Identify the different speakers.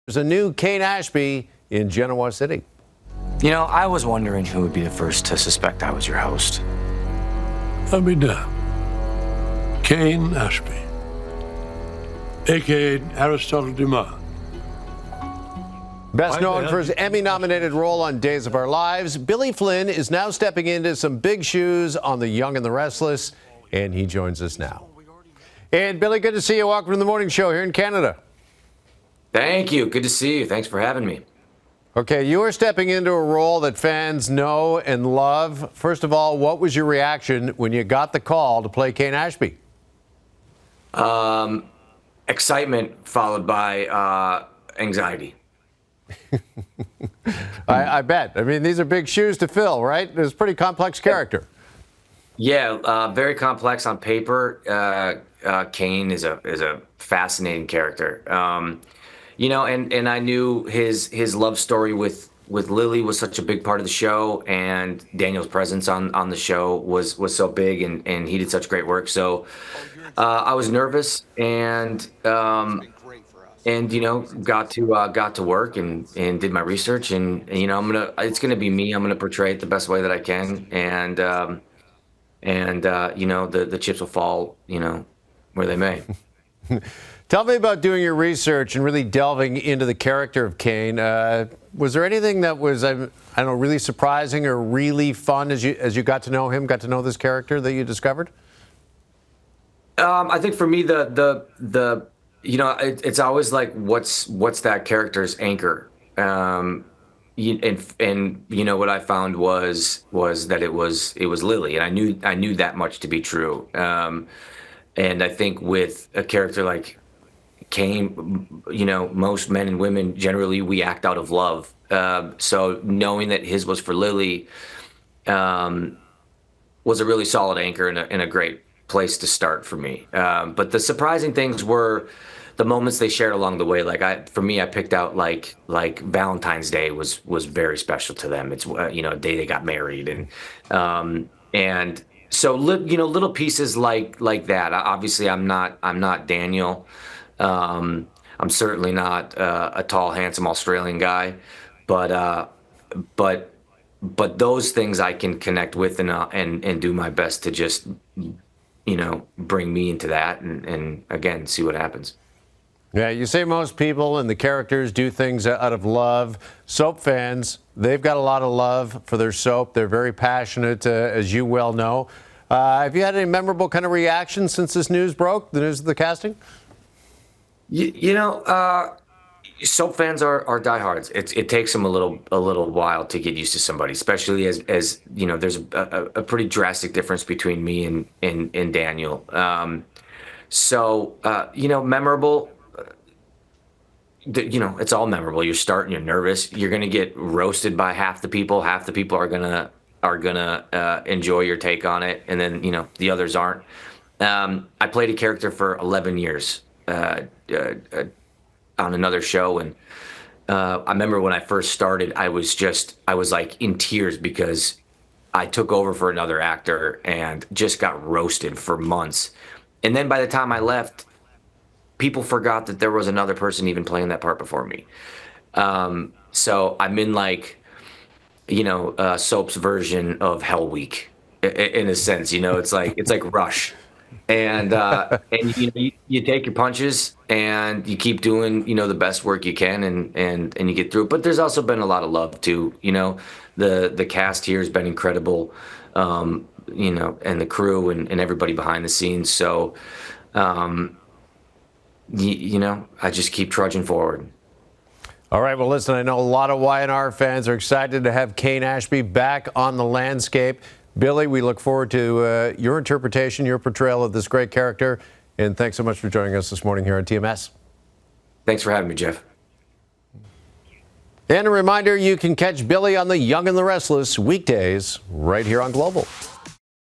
Speaker 1: There's a new Cane Ashby in Genoa City.
Speaker 2: You know, I was wondering who would be the first to suspect I was your host.
Speaker 3: I'll be damned. Cane Ashby, a.k.a. Aristotle Dumas.
Speaker 1: Best known for his Emmy-nominated role on Days of Our Lives, Billy Flynn is now stepping into some big shoes on The Young and the Restless, and he joins us now. And Billy, good to see you. Welcome to the morning show here in Canada.
Speaker 4: Thank you. Good to see you. Thanks for having me.
Speaker 1: Okay, you are stepping into a role that fans know and love. First of all, what was your reaction when you got the call to play Cane Ashby?
Speaker 4: Excitement followed by anxiety.
Speaker 1: I bet. I mean, these are big shoes to fill, right? It's a pretty complex character.
Speaker 4: Yeah, very complex on paper. Cane is a fascinating character. You know, and I knew his love story with Lily was such a big part of the show, and Daniel's presence on the show was so big, and he did such great work. So I was nervous, and you know, got to work and did my research, and you know, it's gonna be me. I'm gonna portray it the best way that I can, and you know, the chips will fall, you know, where they may.
Speaker 1: Tell me about doing your research and really delving into the character of Cane. Was there anything that was, I don't know, really surprising or really fun as you got to know him, got to know this character that you discovered?
Speaker 4: I think for me, the you know, it's always like what's that character's anchor. And you know what I found was that it was Lily, and I knew that much to be true. And I think with a character like Cane, you know, most men and women generally we act out of love. So knowing that his was for Lily was a really solid anchor and a great place to start for me. But the surprising things were the moments they shared along the way. Like for me, I picked out like Valentine's Day was very special to them. It's you know, a day they got married, and so you know, little pieces like that. Obviously, I'm not Daniel. I'm certainly not a tall, handsome Australian guy, but those things I can connect with and do my best to just, you know, bring me into that and again see what happens.
Speaker 1: Yeah, you say most people and the characters do things out of love. Soap fans, they've got a lot of love for their soap. They're very passionate, as you well know. Have you had any memorable kind of reactions since this news broke, the news of the casting?
Speaker 4: You know, soap fans are diehards. It takes them a little while to get used to somebody, especially as you know, there's a pretty drastic difference between me and Daniel. So you know, memorable. You know, it's all memorable. You're starting, you're nervous. You're gonna get roasted by half the people. Half the people are gonna enjoy your take on it, and then you know the others aren't. I played a character for 11 years on another show, and I remember when I first started, I was like in tears because I took over for another actor and just got roasted for months. And then by the time I left, people forgot that there was another person even playing that part before me. So I'm in like, you know, soap's version of Hell Week in a sense. You know, it's like Rush, and you know, you take your punches and you keep doing, you know, the best work you can, and you get through it. But there's also been a lot of love too. You know, the cast here has been incredible. You know, and the crew and everybody behind the scenes. So. You know, I just keep trudging forward.
Speaker 1: All right, well, listen, I know a lot of Y&R fans are excited to have Cane Ashby back on the landscape. Billy, we look forward to your interpretation, your portrayal of this great character, and thanks so much for joining us this morning here on TMS.
Speaker 4: Thanks for having me, Jeff.
Speaker 1: And a reminder, you can catch Billy on The Young and the Restless weekdays right here on Global.